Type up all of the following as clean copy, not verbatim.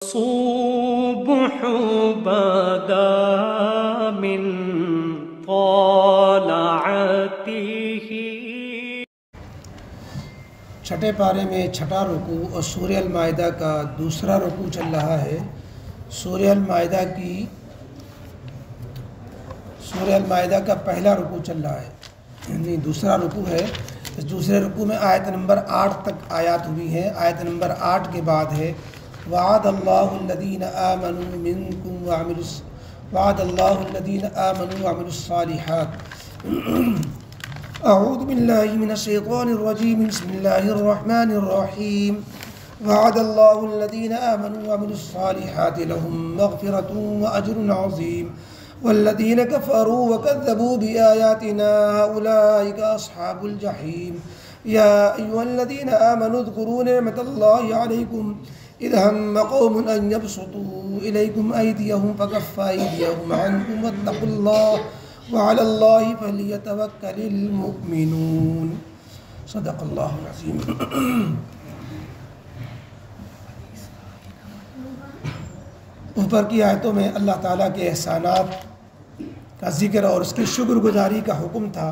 الصبح بدا من طلعته۔ چھٹے پارے میں چھٹا رکوع اور سورہ المائدہ کا دوسرا رکوع چل رہا ہے۔ سورہ المائدہ کا پہلا رکوع چل رہا ہے، یعنی دوسرا رکوع ہے۔ اس دوسرے رکوع میں آیت نمبر 8 تک آیات ہوئی ہیں۔ آیت نمبر 8 کے بعد ہے وعد اللہ الذین آمنوا منکم وعملوا الصالحات۔ اعوذ باللہ من الشیطان الرجیم، بسم اللہ الرحمن الرحیم۔ وعد اللہ الذین آمنوا وعملوا الصالحات لهم مغفرۃ واجر عظیم، والذین کفروا وکذبوا بآیاتنا اولئک اصحاب الجحیم۔ یا ایھا الذین آمنوا اذکروا نعمت اللہ علیکم اذ ہم قوم ان یبسطوا الیکم ایدیہم فکف ایدیہم عنکم واتقوا اللہ وعلی اللہ فلیتوکل المؤمنون۔ صدق اللہ العظیم۔ اوپر کی آیتوں میں اللہ تعالیٰ کے احسانات کا ذکر اور اس کی شکر گزاری کا حکم تھا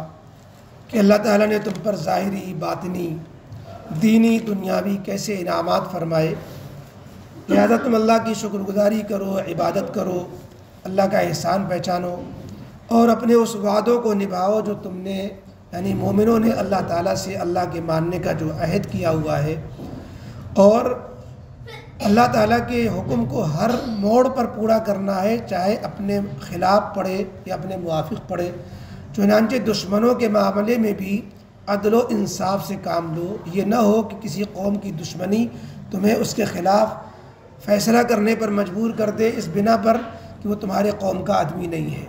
کہ اللہ تعالیٰ نے تم پر ظاہری، باطنی، دینی، دنیاوی کیسے انعامات فرمائے، لہذا تم اللہ کی شکر گزاری کرو، عبادت کرو، اللہ کا احسان پہچانو اور اپنے اس وعدوں کو نبھاؤ جو تم نے، یعنی مومنوں نے اللہ تعالیٰ سے اللہ کے ماننے کا جو عہد کیا ہوا ہے، اور اللہ تعالیٰ کے حکم کو ہر موڑ پر پورا کرنا ہے، چاہے اپنے خلاف پڑے یا اپنے موافق پڑے۔ چنانچہ دشمنوں کے معاملے میں بھی عدل و انصاف سے کام لو، یہ نہ ہو کہ کسی قوم کی دشمنی تمہیں اس کے خلاف فیصلہ کرنے پر مجبور کر دے، اس بنا پر کہ وہ تمہارے قوم کا آدمی نہیں ہے۔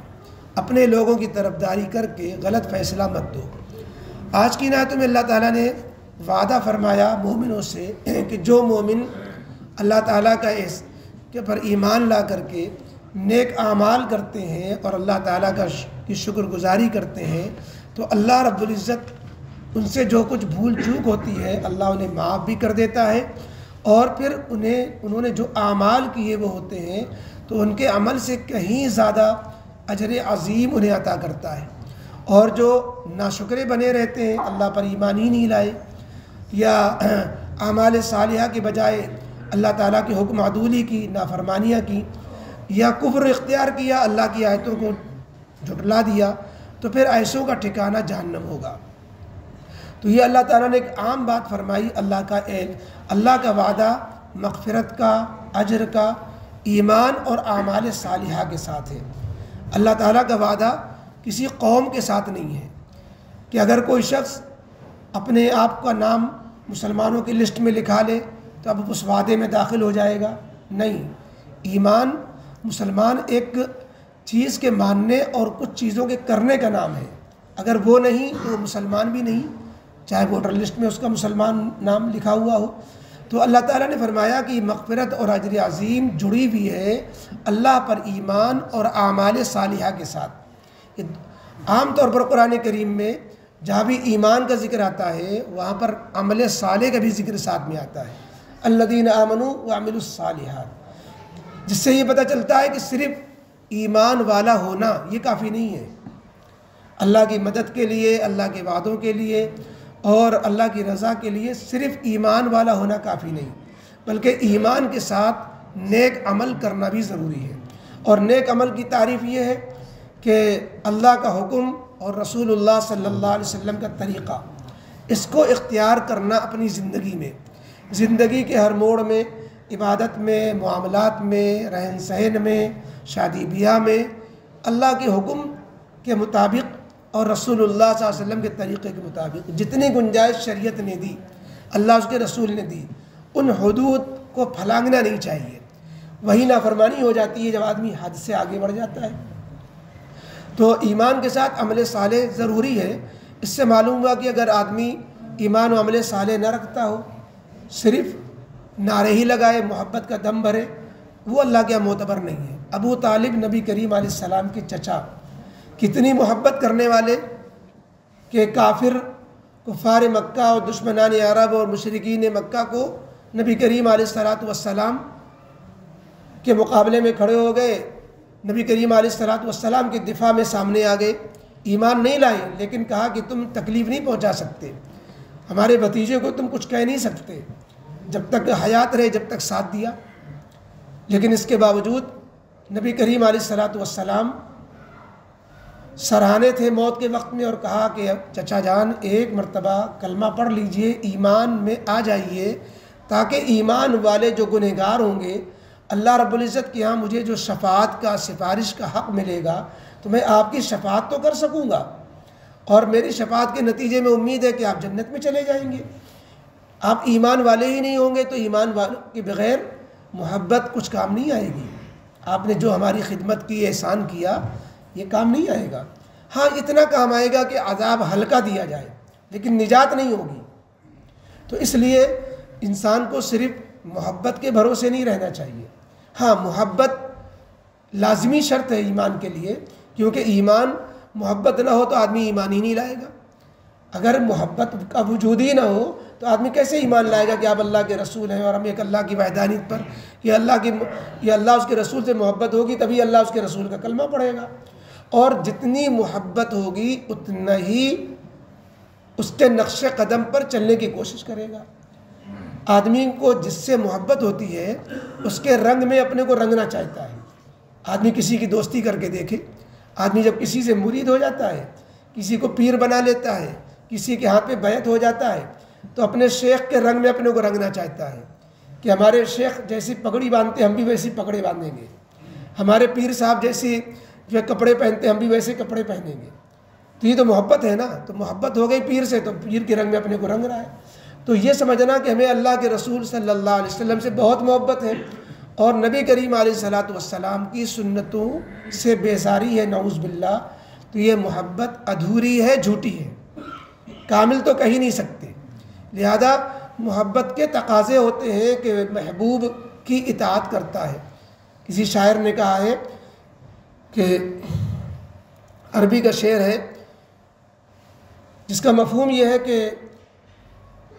اپنے لوگوں کی طرفداری کر کے غلط فیصلہ مت دو۔ آج کی آیتوں میں اللہ تعالیٰ نے وعدہ فرمایا مومنوں سے کہ جو مومن اللہ تعالیٰ کا کے پر ایمان لا کر کے نیک اعمال کرتے ہیں اور اللہ تعالیٰ کی شکر گزاری کرتے ہیں تو اللہ رب العزت ان سے جو کچھ بھول چوک ہوتی ہے اللہ انہیں معاف بھی کر دیتا ہے، اور پھر انہوں نے جو اعمال کیے وہ ہوتے ہیں تو ان کے عمل سے کہیں زیادہ اجر عظیم انہیں عطا کرتا ہے۔ اور جو ناشکرے بنے رہتے ہیں، اللہ پر ایمان ہی نہیں لائے یا اعمال صالحہ کے بجائے اللہ تعالیٰ کے حکم عدولی کی، نافرمانیاں کی یا کفر اختیار کیا، اللہ کی آیتوں کو جھٹلا دیا، تو پھر ایسوں کا ٹھکانہ جہنم ہوگا۔ تو یہ اللہ تعالیٰ نے ایک عام بات فرمائی، اللہ کا وعدہ مغفرت کا، اجر کا، ایمان اور اعمال صالحہ کے ساتھ ہے۔ اللہ تعالیٰ کا وعدہ کسی قوم کے ساتھ نہیں ہے کہ اگر کوئی شخص اپنے آپ کا نام مسلمانوں کی لسٹ میں لکھا لے تو اب اس وعدے میں داخل ہو جائے گا، نہیں۔ ایمان مسلمان ایک چیز کے ماننے اور کچھ چیزوں کے کرنے کا نام ہے، اگر وہ نہیں تو وہ مسلمان بھی نہیں، چاہے ووٹر لسٹ میں اس کا مسلمان نام لکھا ہوا ہو۔ تو اللہ تعالیٰ نے فرمایا کہ مغفرت اور اجر عظیم جڑی ہوئی ہے اللہ پر ایمان اور اعمال صالحہ کے ساتھ۔ عام طور پر قرآن کریم میں جہاں بھی ایمان کا ذکر آتا ہے وہاں پر عمل صالح کا بھی ذکر ساتھ میں آتا ہے، الذین آمنوا وعملوا الصالحات، جس سے یہ پتہ چلتا ہے کہ صرف ایمان والا ہونا یہ کافی نہیں ہے۔ اللہ کی مدد کے لیے، اللہ کے وعدوں کے لیے اور اللہ کی رضا کے لیے صرف ایمان والا ہونا کافی نہیں، بلکہ ایمان کے ساتھ نیک عمل کرنا بھی ضروری ہے۔ اور نیک عمل کی تعریف یہ ہے کہ اللہ کا حکم اور رسول اللہ صلی اللہ علیہ وسلم کا طریقہ، اس کو اختیار کرنا اپنی زندگی میں، زندگی کے ہر موڑ میں، عبادت میں، معاملات میں، رہن سہن میں، شادی بیاہ میں، اللہ کے حکم کے مطابق اور رسول اللہ صلی اللہ علیہ وسلم کے طریقے کے مطابق جتنی گنجائش شریعت نے دی، اللہ اس کے رسول نے دی، ان حدود کو پھلانگنا نہیں چاہیے۔ وہی نافرمانی ہو جاتی ہے جب آدمی حد سے آگے بڑھ جاتا ہے۔ تو ایمان کے ساتھ عمل صالح ضروری ہے۔ اس سے معلوم ہوا کہ اگر آدمی ایمان و عمل صالح نہ رکھتا ہو، صرف نعرے ہی لگائے، محبت کا دم بھرے، وہ اللہ کے معتبر نہیں ہے۔ ابو طالب نبی کریم علیہ السلام کے چچا، کتنی محبت کرنے والے کہ کفار مکہ اور دشمنان عرب اور مشرکین مکہ کو نبی کریم علیہ الصلوۃ والسلام کے مقابلے میں کھڑے ہو گئے، نبی کریم علیہ الصلوۃ والسلام کے دفاع میں سامنے آ گئے، ایمان نہیں لائے، لیکن کہا کہ تم تکلیف نہیں پہنچا سکتے، ہمارے بھتیجے کو تم کچھ کہہ نہیں سکتے، جب تک حیات رہے، جب تک ساتھ دیا۔ لیکن اس کے باوجود نبی کریم علیہ الصلوۃ والسلام سراہنے تھے موت کے وقت میں، اور کہا کہ چچا جان ایک مرتبہ کلمہ پڑھ لیجئے، ایمان میں آ جائیے، تاکہ ایمان والے جو گنہگار ہوں گے اللہ رب العزت کے ہاں مجھے جو شفاعت کا، سفارش کا حق ملے گا تو میں آپ کی شفاعت تو کر سکوں گا، اور میری شفاعت کے نتیجے میں امید ہے کہ آپ جنت میں چلے جائیں گے۔ آپ ایمان والے ہی نہیں ہوں گے تو ایمان والوں کے بغیر محبت کچھ کام نہیں آئے گی۔ آپ نے جو ہماری خدمت کی، احسان کیا، یہ کام نہیں آئے گا۔ ہاں اتنا کام آئے گا کہ عذاب ہلکا دیا جائے، لیکن نجات نہیں ہوگی۔ تو اس لیے انسان کو صرف محبت کے بھروسے نہیں رہنا چاہیے۔ ہاں محبت لازمی شرط ہے ایمان کے لیے، کیونکہ ایمان، محبت نہ ہو تو آدمی ایمان ہی نہیں لائے گا۔ اگر محبت کا وجود ہی نہ ہو تو آدمی کیسے ایمان لائے گا کہ آپ اللہ کے رسول ہیں اور ہم ایک اللہ کی وحدانیت پر، یہ اللہ اس کے رسول سے محبت ہوگی تبھی اللہ اس کے رسول کا کلمہ پڑھے گا، اور جتنی محبت ہوگی اتنا ہی اس کے نقش قدم پر چلنے کی کوشش کرے گا۔ آدمی کو جس سے محبت ہوتی ہے اس کے رنگ میں اپنے کو رنگنا چاہتا ہے۔ آدمی کسی کی دوستی کر کے دیکھے، آدمی جب کسی سے مرید ہو جاتا ہے، کسی کو پیر بنا لیتا ہے، کسی کے ہاتھ پہ بیعت ہو جاتا ہے، تو اپنے شیخ کے رنگ میں اپنے کو رنگنا چاہتا ہے کہ ہمارے شیخ جیسی پگڑی باندھتے ہم بھی ویسی پگڑی باندھیں گے، ہمارے پیر صاحب جیسی جو کپڑے پہنتے ہم بھی ویسے کپڑے پہنیں گے۔ تو یہ تو محبت ہے نا، تو محبت ہو گئی پیر سے، تو پیر کے رنگ میں اپنے کو رنگ رہا ہے۔ تو یہ سمجھنا کہ ہمیں اللہ کے رسول صلی اللہ علیہ وسلم سے بہت محبت ہے اور نبی کریم علیہ الصلوۃ والسلام کی سنتوں سے بیزاری ہے، نعوذ باللہ، تو یہ محبت ادھوری ہے، جھوٹی ہے، کامل تو کہہ نہیں سکتے۔ لہذا محبت کے تقاضے ہوتے ہیں کہ محبوب کی اطاعت کرتا ہے۔ کسی شاعر نے کہا ہے کہ عربی کا شعر ہے جس کا مفہوم یہ ہے کہ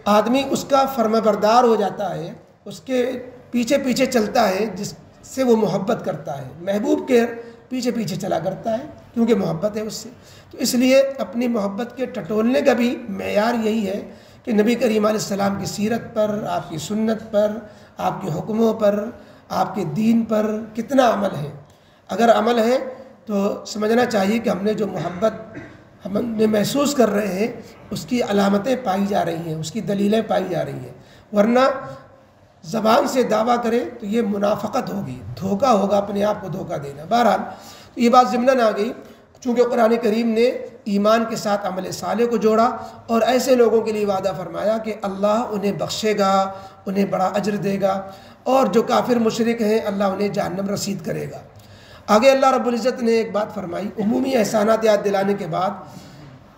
آدمی اس کا فرما بردار ہو جاتا ہے، اس کے پیچھے پیچھے چلتا ہے جس سے وہ محبت کرتا ہے، محبوب کے پیچھے پیچھے چلا کرتا ہے کیونکہ محبت ہے اس سے۔ تو اس لیے اپنی محبت کے ٹٹولنے کا بھی معیار یہی ہے کہ نبی کریم علیہ السلام کی سیرت پر، آپ کی سنت پر، آپ کے حکموں پر، آپ کے دین پر کتنا عمل ہے۔ اگر عمل ہے تو سمجھنا چاہیے کہ ہم نے جو محبت ہم نے محسوس کر رہے ہیں اس کی علامتیں پائی جا رہی ہیں، اس کی دلیلیں پائی جا رہی ہیں، ورنہ زبان سے دعویٰ کرے تو یہ منافقت ہوگی، دھوکہ ہوگا، اپنے آپ کو دھوکہ دینا۔ بہرحال تو یہ بات ضمناً آ گئی چونکہ قرآن کریم نے ایمان کے ساتھ عمل صالح کو جوڑا اور ایسے لوگوں کے لیے وعدہ فرمایا کہ اللہ انہیں بخشے گا، انہیں بڑا اجر دے گا، اور جو کافر مشرک ہیں اللہ انہیں جہنم رسید کرے گا۔ آگے اللہ رب العزت نے ایک بات فرمائی، عمومی احسانات یاد دلانے کے بعد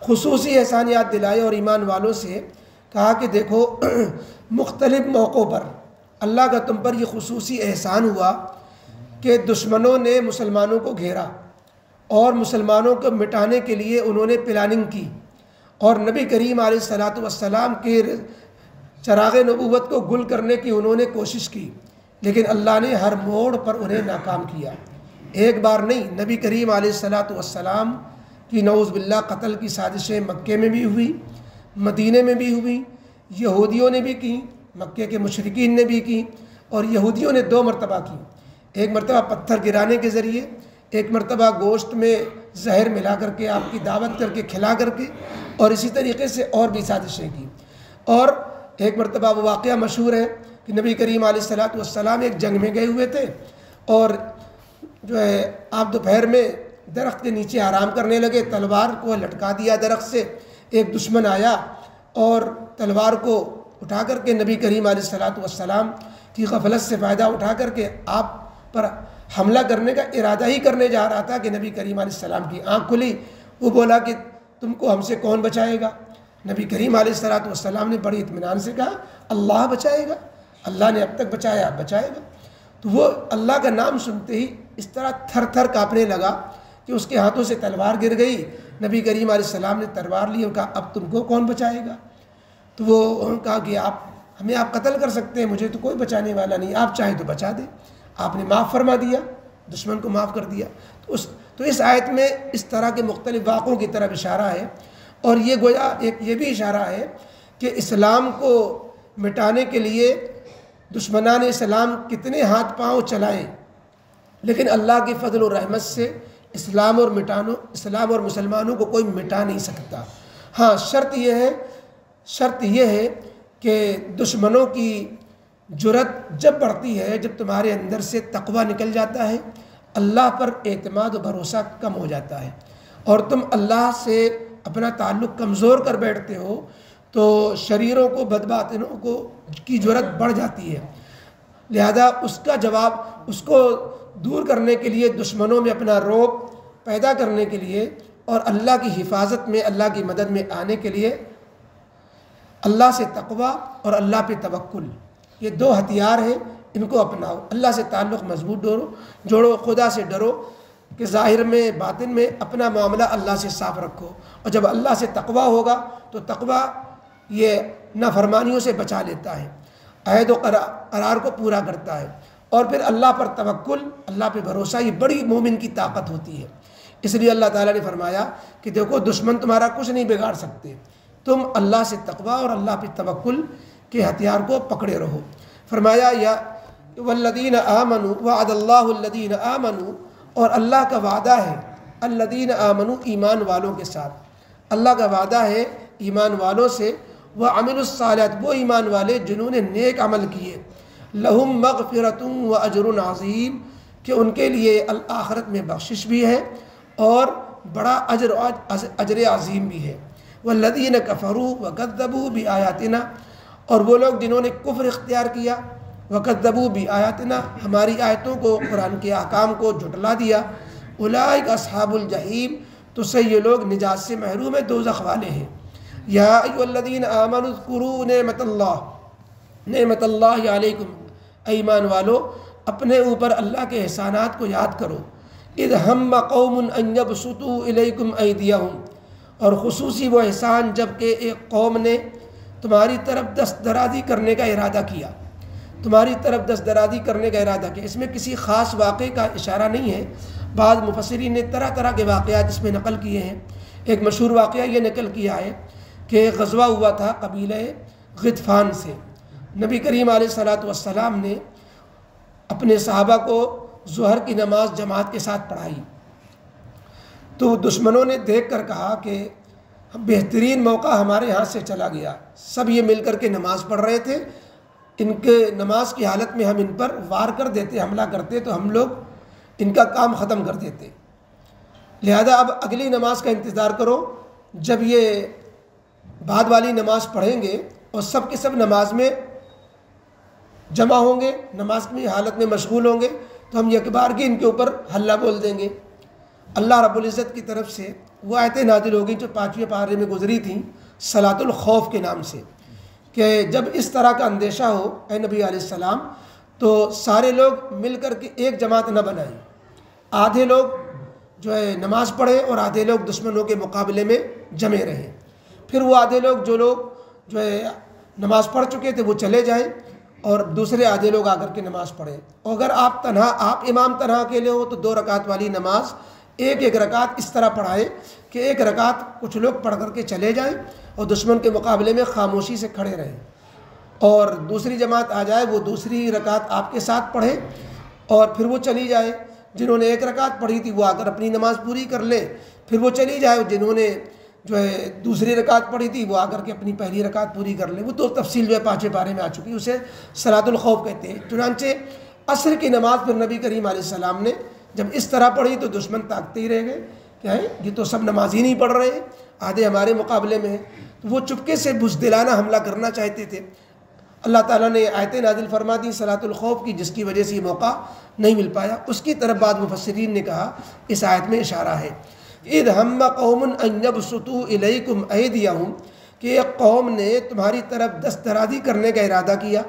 خصوصی احسان یاد دلائے اور ایمان والوں سے کہا کہ دیکھو مختلف موقعوں پر اللہ کا تم پر یہ خصوصی احسان ہوا کہ دشمنوں نے مسلمانوں کو گھیرا اور مسلمانوں کو مٹانے کے لیے انہوں نے پلاننگ کی، اور نبی کریم علیہ الصلوۃ والسلام کے چراغ نبوت کو گل کرنے کی انہوں نے کوشش کی، لیکن اللہ نے ہر موڑ پر انہیں ناکام کیا۔ ایک بار نہیں، نبی کریم علیہ الصلوۃ والسلام کی نعوذ باللہ قتل کی سازشیں مکے میں بھی ہوئی، مدینے میں بھی ہوئی، یہودیوں نے بھی کی، مکے کے مشرکین نے بھی کی، اور یہودیوں نے 2 مرتبہ کی، ایک مرتبہ پتھر گرانے کے ذریعے، ایک مرتبہ گوشت میں زہر ملا کر کے آپ کی دعوت کر کے کھلا کر کے، اور اسی طریقے سے اور بھی سازشیں کی۔ اور ایک مرتبہ وہ واقعہ مشہور ہے کہ نبی کریم علیہ الصلوۃ والسلام ایک جنگ میں گئے ہوئے تھے اور جو ہے آپ دوپہر میں درخت کے نیچے آرام کرنے لگے، تلوار کو لٹکا دیا درخت سے، ایک دشمن آیا اور تلوار کو اٹھا کر کے نبی کریم علیہ الصلوۃ والسلام کی غفلت سے فائدہ اٹھا کر کے آپ پر حملہ کرنے کا ارادہ ہی کرنے جا رہا تھا کہ نبی کریم علیہ السلام کی آنکھ کھلی، وہ بولا کہ تم کو ہم سے کون بچائے گا؟ نبی کریم علیہ الصلوۃ والسلام نے بڑی اطمینان سے کہا اللہ بچائے گا، اللہ نے اب تک بچایا، اب بچائے گا۔ تو وہ اللہ کا نام سنتے ہی اس طرح تھر تھر کانپنے لگا کہ اس کے ہاتھوں سے تلوار گر گئی۔ نبی کریم علیہ السلام نے تلوار لی اور کہا اب تم کو کون بچائے گا؟ تو وہ کہا کہ آپ قتل کر سکتے ہیں، مجھے تو کوئی بچانے والا نہیں، آپ چاہیں تو بچا دیں۔ آپ نے معاف فرما دیا، دشمن کو معاف کر دیا۔ تو اس آیت میں اس طرح کے مختلف واقعوں کی طرف اشارہ ہے، اور یہ گویا یہ بھی اشارہ ہے کہ اسلام کو مٹانے کے لیے دشمنان اسلام کتنے ہاتھ پاؤں چلائیں، لیکن اللہ کی فضل و رحمت سے اسلام اور مسلمانوں کو کوئی مٹا نہیں سکتا۔ ہاں، شرط یہ ہے کہ دشمنوں کی جرأت جب بڑھتی ہے، جب تمہارے اندر سے تقوی نکل جاتا ہے، اللہ پر اعتماد و بھروسہ کم ہو جاتا ہے، اور تم اللہ سے اپنا تعلق کمزور کر بیٹھتے ہو، تو شریروں کو بدباطنوں کو کی جرأت بڑھ جاتی ہے۔ لہذا اس کا جواب، اس کو دور کرنے کے لیے، دشمنوں میں اپنا رعب پیدا کرنے کے لیے اور اللہ کی حفاظت میں، اللہ کی مدد میں آنے کے لیے اللہ سے تقوی اور اللہ پہ توکل، یہ دو ہتھیار ہیں، ان کو اپناؤ۔ اللہ سے تعلق مضبوط جوڑو، خدا سے ڈرو کہ ظاہر میں باطن میں اپنا معاملہ اللہ سے صاف رکھو، اور جب اللہ سے تقوی ہوگا تو تقوی یہ نافرمانیوں سے بچا لیتا ہے، عہد و قرار کو پورا کرتا ہے، اور پھر اللہ پر توکل، اللہ پہ بھروسہ، یہ بڑی مومن کی طاقت ہوتی ہے۔ اس لیے اللہ تعالیٰ نے فرمایا کہ دیکھو دشمن تمہارا کچھ نہیں بگاڑ سکتے، تم اللہ سے تقوی اور اللہ پہ توکل کے ہتھیار کو پکڑے رہو۔ فرمایا یا والذین آمنوا وعد اللہ الذین آمنوا، اور اللہ کا وعدہ ہے الذین آمنوا، ایمان والوں کے ساتھ، اللہ کا وعدہ ہے ایمان والوں سے، وعملوا الصالحات، وہ ایمان والے جنہوں نے نیک عمل کیے، لہم مغفرۃ واجر عظیم، کہ ان کے لیے آخرت میں بخشش بھی ہے اور بڑا اجر عظیم بھی ہے۔ والذین کفروا وکذبوا بآیاتنا، اور وہ لوگ جنہوں نے کفر اختیار کیا، وکذبوا بآیاتنا، ہماری آیتوں کو، قرآن کے احکام کو جھٹلا دیا، اولئک اصحاب الجحیم، تو سے یہ لوگ نجات سے محروم ہیں، دوزخ والے ہیں۔ یا ایھا الذین آمنوا اذکروا نعمت اللہ علیکم، ایمان والو اپنے اوپر اللہ کے احسانات کو یاد کرو، اذ ہم قوم ان یبسطوا الیکم ایدیہم، اور خصوصی وہ احسان جب کہ ایک قوم نے تمہاری طرف دست درازی کرنے کا ارادہ کیا، تمہاری طرف دست درازی کرنے کا ارادہ کیا۔ اس میں کسی خاص واقعے کا اشارہ نہیں ہے، بعض مفسرین نے طرح طرح کے واقعات اس میں نقل کیے ہیں۔ ایک مشہور واقعہ یہ نقل کیا ہے کہ غزوہ ہوا تھا قبیلہ غطفان سے، نبی کریم علیہ السلام نے اپنے صحابہ کو ظہر کی نماز جماعت کے ساتھ پڑھائی، تو دشمنوں نے دیکھ کر کہا کہ بہترین موقع ہمارے ہاتھ سے چلا گیا، سب یہ مل کر کے نماز پڑھ رہے تھے، ان کے نماز کی حالت میں ہم ان پر وار کر دیتے، حملہ کرتے تو ہم لوگ ان کا کام ختم کر دیتے، لہذا اب اگلی نماز کا انتظار کرو، جب یہ بعد والی نماز پڑھیں گے اور سب کے سب نماز میں جمع ہوں گے، نماز کی حالت میں مشغول ہوں گے، تو ہم یک بار کی ان کے اوپر حلہ بول دیں گے۔ اللہ رب العزت کی طرف سے وہ آیتیں نازل ہو گئی جو 5ویں پارے میں گزری تھیں، صلاۃ الخوف کے نام سے، کہ جب اس طرح کا اندیشہ ہو اے نبی علیہ السلام تو سارے لوگ مل کر کے ایک جماعت نہ بنائیں، آدھے لوگ جو ہے نماز پڑھیں اور آدھے لوگ دشمنوں کے مقابلے میں جمے رہیں، پھر وہ آدھے لوگ جو ہے نماز پڑھ چکے تھے وہ چلے جائیں اور دوسرے آدھے لوگ آ کر کے نماز پڑھیں، اور اگر آپ امام تنہا اکیلے ہو تو 2 رکعت والی نماز ایک رکعت اس طرح پڑھائے کہ ایک رکعت کچھ لوگ پڑھ کر کے چلے جائیں اور دشمن کے مقابلے میں خاموشی سے کھڑے رہیں، اور دوسری جماعت آ جائے وہ دوسری رکعت آپ کے ساتھ پڑھے اور پھر وہ چلی جائے، جنہوں نے ایک رکعت پڑھی تھی وہ آ کر اپنی نماز پوری کر لیں، پھر وہ چلی جائے، جنہوں نے جو ہے دوسری رکعت پڑھی تھی وہ آ کر کے اپنی پہلی رکعت پوری کر لیں۔ وہ تو تفصیل جو ہے 5ویں پارے میں آ چکی، اسے صلاۃ الخوف کہتے ہیں۔ چنانچہ عصر کی نماز پھر نبی کریم علیہ السلام نے جب اس طرح پڑھی تو دشمن تاکتے ہی رہ گئے، کیا ہے یہ تو سب نماز ہی نہیں پڑھ رہے ہیں، آدھے ہمارے مقابلے میں ہیں، تو وہ چپکے سے بزدلانہ حملہ کرنا چاہتے تھے۔ اللہ تعالیٰ نے آیتیں نازل فرما دی صلاۃ الخوف کی، جس کی وجہ سے یہ موقع نہیں مل پایا۔ اس کی طرف بعض مفسرین نے کہا اس آیت میں اشارہ ہے اذ ہم قوم ان یبسطوا الیکم ایدیہم، کہ ایک قوم نے تمہاری طرف دست درازی کرنے کا ارادہ کیا،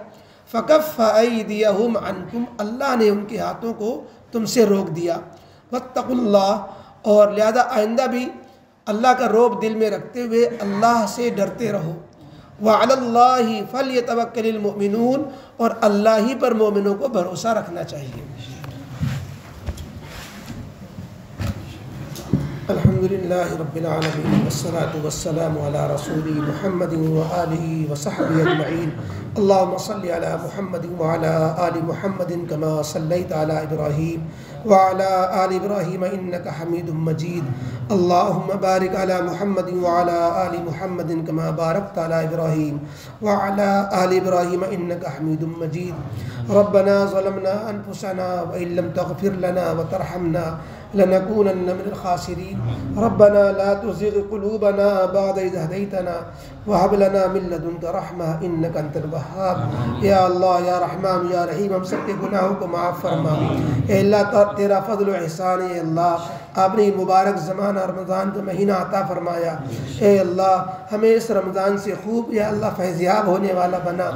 فکف ایدیہم عنکم، اللہ نے ان کے ہاتھوں کو تم سے روک دیا، واتقوا اللہ، اور لہذا آئندہ بھی اللہ کا رعب دل میں رکھتے ہوئے اللہ سے ڈرتے رہو، وَعَلَى اللَّهِ فَلْيَتَوَكَّلِ الْمُؤْمِنُونَ، اور اللہ ہی پر مومنوں کو بھروسہ رکھنا چاہیے۔ الحمدللہ رب العالمین، والصلاة والسلام علی رسول محمد وآلہ وصحبہ اجمعین۔ اللہم صلی علی محمد وعلی آل محمد کما صلیت علی ابراہیم وعلی آل ابراہیم انک حمید مجید۔ اللہم بارک علی محمد وعلی آل محمد کما بارکت علی ابراہیم وعلی آل ابراہیم انک حمید مجید۔ ربنا ظلمنا انفسنا وإن لم تغفر لنا وترحمنا لنكونن من الخاسرين۔ ربنا لا تزغ قلوبنا بعد إذ هديتنا وهب لنا من لدنك رحمة إنك أنت الوهاب۔ یا اللہ یا رحمان یا رحیم، ہم سب کے گناہوں کو معاف فرما۔ اے اللہ تیرا فضل و احسان ہے، اللہ اپنی مبارک زمانہ رمضان کا مہینہ عطا فرمایا۔ اے اللہ ہمیں اس رمضان سے خوب یا اللہ فیضیاب ہونے والا بنا۔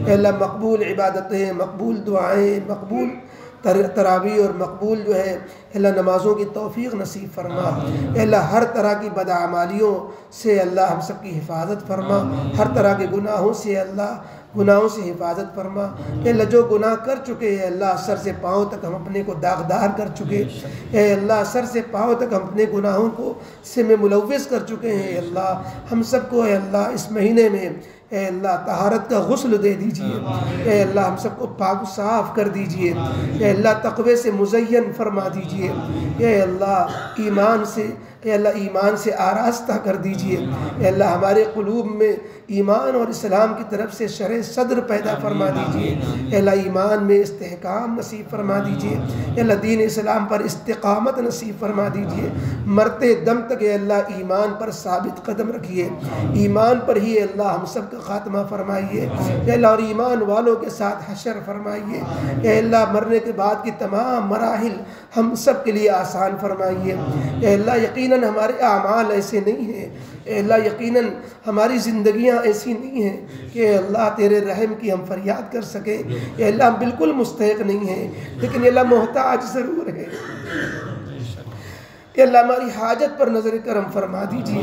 اے اللہ مقبول عبادتیں، مقبول دعائیں، مقبول تراویح اور مقبول جو ہے اللہ نمازوں کی توفیق نصیب فرما۔ اے اللہ ہر طرح کی بدعمالیوں سے اللہ ہم سب کی حفاظت فرما، ہر طرح کے گناہوں سے اللہ گناہوں سے حفاظت فرما۔ اے اللہ جو گناہ کر چکے ہیں اللہ سر سے پاؤں تک ہم اپنے کو داغدار کر چکے، اے اللہ سر سے پاؤں تک ہم اپنے گناہوں کو سے میں ملوث کر چکے ہیں۔ اے اللہ ہم سب کو اے اللہ اس مہینے میں اے اللہ طہارت کا غسل دے دیجئے۔ اے اللہ ہم سب کو پاک صاف کر دیجئے۔ اے اللہ تقوی سے مزین فرما دیجئے۔ اے اللہ ایمان سے آراستہ کر دیجئے۔ اے اللہ ہمارے قلوب میں ایمان اور اسلام کی طرف سے شرح صدر پیدا فرما دیجئے۔ اے اللہ ایمان میں استحکام نصیب فرما دیجئے۔ اے اللہ دین اسلام پر استقامت نصیب فرما دیجئے۔ مرتے دم تک اے اللہ ایمان پر ثابت قدم رکھیے، ایمان پر ہی اے اللہ ہم سب کا خاتمہ فرمائیے۔ اے اللہ اور ایمان والوں کے ساتھ حشر فرمائیے۔ اے اللہ مرنے کے بعد کی تمام مراحل ہم سب کے لیے آسان فرمائیے۔ اے اللہ یقیناً ہمارے اعمال ایسے نہیں ہیں، اے اللہ یقیناً ہماری زندگیاں ایسی نہیں ہیں کہ اے اللہ تیرے رحم کی ہم فریاد کر سکیں۔ اے اللہ ہم بالکل مستحق نہیں ہیں، لیکن اے اللہ محتاج ضرور ہے۔ اے اللہ ہماری حاجت پر نظر کرم فرما دیجئے۔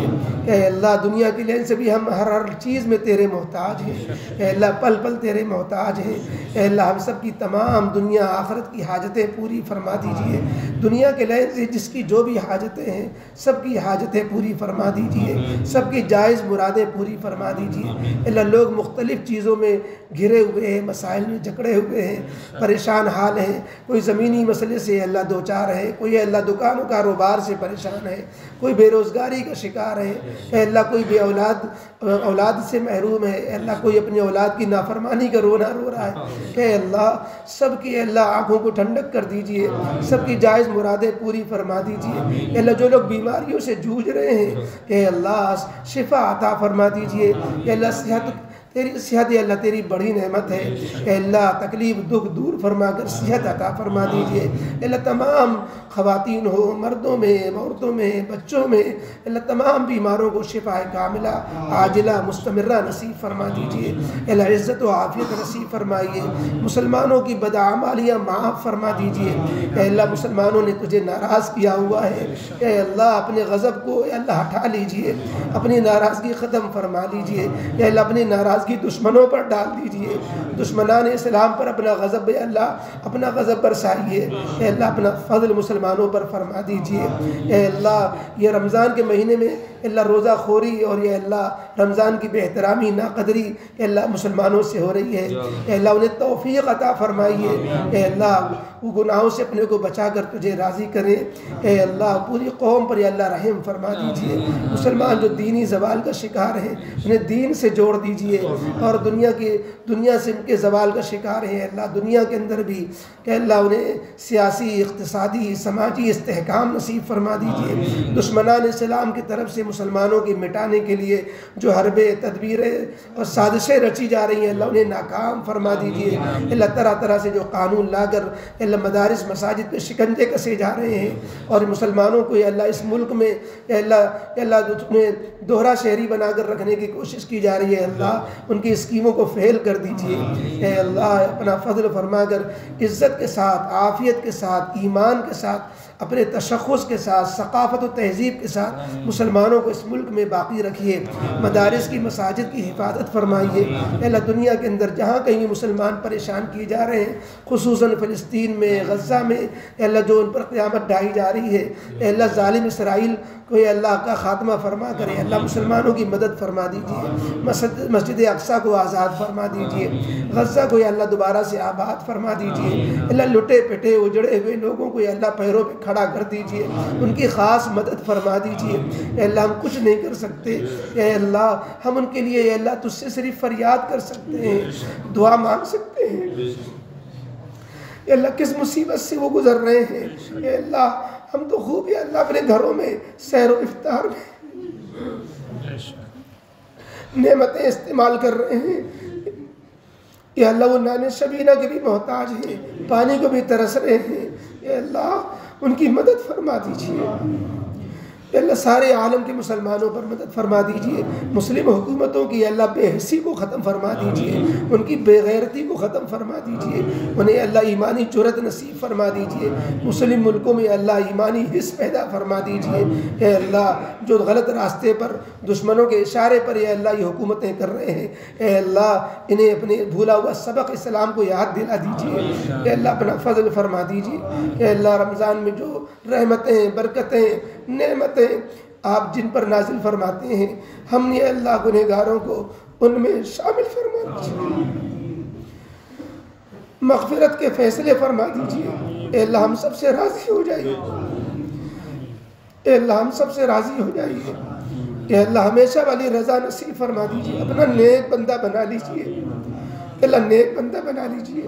اے اللہ دنیا کے لین سے بھی ہم ہر چیز میں تیرے محتاج ہیں۔ اے اللہ پل پل تیرے محتاج ہیں۔ اے اللہ ہم سب کی تمام دنیا آخرت کی حاجتیں پوری فرما دیجئے۔ دنیا کے لین سے جس کی جو بھی حاجتیں ہیں سب کی حاجتیں پوری فرما دیجئے، سب کی جائز مرادیں پوری فرما دیجئے۔ اے اللہ لوگ مختلف چیزوں میں گھرے ہوئے ہیں، مسائل میں جکڑے ہوئے ہیں، پریشان حال ہیں، کوئی زمینی مسئلے سے اللہ دوچار ہے، کوئی اللہ دکانوں کاروبار سے پریشان ہے، کوئی بے روزگاری کا شکار ہے، اے اللہ کوئی بے اولاد سے محروم ہے، اے اللہ کوئی اپنی اولاد کی نافرمانی کا رونا رو رہا ہے۔ اے اللہ سب کی اے اللہ آنکھوں کو ٹھنڈک کر دیجئے، سب کی جائز مرادیں پوری فرما دیجئے۔ اے اللہ جو لوگ بیماریوں سے جوجھ رہے ہیں اے اللہ شفا عطا فرما دیجئے۔ اے اللہ صحت اے اللہ تیری بڑی نعمت ہے، اے اللہ تکلیف دکھ دور فرما کر صحت عطا فرما دیجئے۔ اے اللہ تمام خواتین ہو، مردوں میں، عورتوں میں، بچوں میں، اے اللہ تمام بیماروں کو شفا کاملہ عاجلہ مستمرہ نصیب فرما دیجئے۔ اے اللہ عزت و عافیت نصیب فرمائیے، مسلمانوں کی بدعمالیاں معاف فرما دیجئے۔ اے اللہ مسلمانوں نے تجھے ناراض کیا ہوا ہے، اے اللہ اپنے غضب کو اے اللہ ہٹا لیجئے، اپنی ناراضگی ختم فرما لیجئے۔ اے اللہ اپنی ناراضگی دشمنوں پر ڈال دیجئے، دشمنان اسلام پر اپنا غضب اے اللہ اپنا غضب برسائیے۔ اے اللہ اپنا فضل مسلمانوں پر فرما دیجئے۔ اے اللہ یہ رمضان کے مہینے میں اے اللہ روزہ خوری اور یہ اللہ رمضان کی بے احترامی ناقدری اے اللہ مسلمانوں سے ہو رہی ہے، اے اللہ انہیں توفیق عطا فرمائیے۔ اے اللہ وہ گناہوں سے اپنے کو بچا کر تجھے راضی کریں۔ اے اللہ پوری قوم پر اے اللہ رحم فرما دیجئے، مسلمان جو دینی زوال کا شکار ہیں انہیں دین سے جوڑ دیجئے، اور دنیا سے ان کے زوال کا شکار ہیں اللہ دنیا کے اندر بھی کہ اللہ انہیں سیاسی اقتصادی سماجی استحکام نصیب فرما دیجئے۔ دشمنان اسلام کی طرف سے مسلمانوں کی مٹانے کے لیے جو حربیں تدبیریں اور سازشیں رچی جا رہی ہیں اللہ انہیں ناکام فرما دیجئے۔ اللہ طرح طرح سے جو قانون لا کر اللہ مدارس مساجد پہ شکنجے کسے جا رہے ہیں اور مسلمانوں کو اللہ اس ملک میں اللہ دوہرا شہری بنا کر رکھنے کی کوشش کی جا رہی ہے اللہ ان کی اسکیموں کو فیل کر دیجئے۔ اے اللہ اپنا فضل فرما کر عزت کے ساتھ، عافیت کے ساتھ، ایمان کے ساتھ، اپنے تشخص کے ساتھ، ثقافت و تہذیب کے ساتھ مسلمانوں کو اس ملک میں باقی رکھیے۔ مدارس کی، مساجد کی حفاظت فرمائیے۔ اے اللہ دنیا کے اندر جہاں کہیں مسلمان پریشان کیے جا رہے ہیں، خصوصاً فلسطین میں، غزہ میں، اے اللہ جو ان پر قیامت ڈھائی جا رہی ہے، اے اللہ ظالم اسرائیل کو اے اللہ کا خاتمہ فرما کرے۔ اللہ مسلمانوں کی مدد فرما دیجیے، مسجد اقصیٰ کو آزاد فرما دیجیے، غزہ کو اے اللہ دوبارہ سے آباد فرما دیجیے۔ اللہ لٹے پٹے اجڑے ہوئے لوگوں کو اے اللہ پیروں پہ کھڑا کر دیجیے، ان کی خاص مدد فرما دیجیے۔ اے اللہ ہم کچھ نہیں کر سکتے، اے اللہ ہم ان کے لیے اے اللہ تجھ سے صرف فریاد کر سکتے ہیں، دعا مانگ سکتے ہیں۔ اے اللہ کس مصیبت سے وہ گزر رہے ہیں، اے اللہ ہم تو خوب یا اللہ اپنے گھروں میں سحر و افطار میں نعمتیں استعمال کر رہے ہیں۔ یا اللہ وہ نان شبینہ کے بھی محتاج ہیں، پانی کو بھی ترس رہے ہیں، اے اللہ ان کی مدد فرما دیجیے۔ اے اللہ سارے عالم کے مسلمانوں پر مدد فرما دیجیے، مسلم حکومتوں کی اللہ بے حسی کو ختم فرما دیجیے، ان کی بے غیرتی کو ختم فرما دیجیے، انہیں اللہ ایمانی جرأت نصیب فرما دیجیے، مسلم ملکوں میں اللہ ایمانی حس پیدا فرما دیجیے۔ اے اللہ جو غلط راستے پر دشمنوں کے اشارے پر اے اللہ یہ حکومتیں کر رہے ہیں، اے اللہ انہیں اپنے بھولا ہوا سبق اسلام کو یاد دلا دیجیے۔ اے اللہ اپنا فضل فرما دیجیے۔ اے اللہ رمضان میں جو رحمتیں، برکتیں، نعمتیں آپ جن پر نازل فرماتے ہیں، ہم نے اللہ گنہگاروں کو ان میں شامل فرما دیجیے، مغفرت کے فیصلے فرما دیجیے۔ اے اللہ ہم سب سے راضی ہو جائیے، اے اللہ ہم سب سے راضی ہو جائیے، اے اللہ ہمیشہ والی رضا نصیب فرما دیجیے، اپنا نیک بندہ بنا لیجیے، اے اللہ نیک بندہ بنا لیجیے،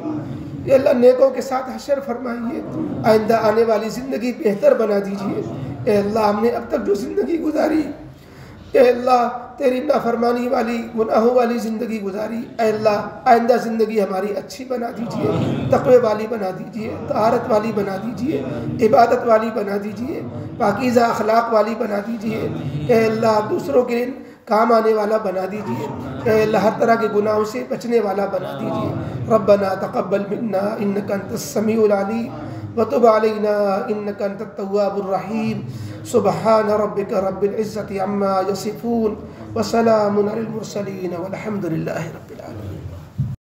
اے اللہ نیکوں کے ساتھ حشر فرمائیے، آئندہ آنے والی زندگی بہتر بنا دیجیے۔ اے اللہ ہم نے اب تک جو زندگی گزاری، اے اللہ تیری نافرمانی والی، گناہوں والی زندگی گزاری، اے اللہ آئندہ زندگی ہماری اچھی بنا دیجیے، تقوی والی بنا دیجیے، طہارت والی بنا دیجیے، عبادت والی بنا دیجیے، پاکیزہ اخلاق والی بنا دیجیے، اے اللہ دوسروں کے کام آنے والا بنا دیجیے، اے اللہ ہر طرح کے گناہوں سے بچنے والا بنا دیجیے۔ ربنا تقبل منا انک انت السمیع العلیم وتب علینا انک انت التواب الرحیم۔ سبحان ربک رب العزة عما یصفون وسلام علی المرسلین والحمد للہ رب العالمین۔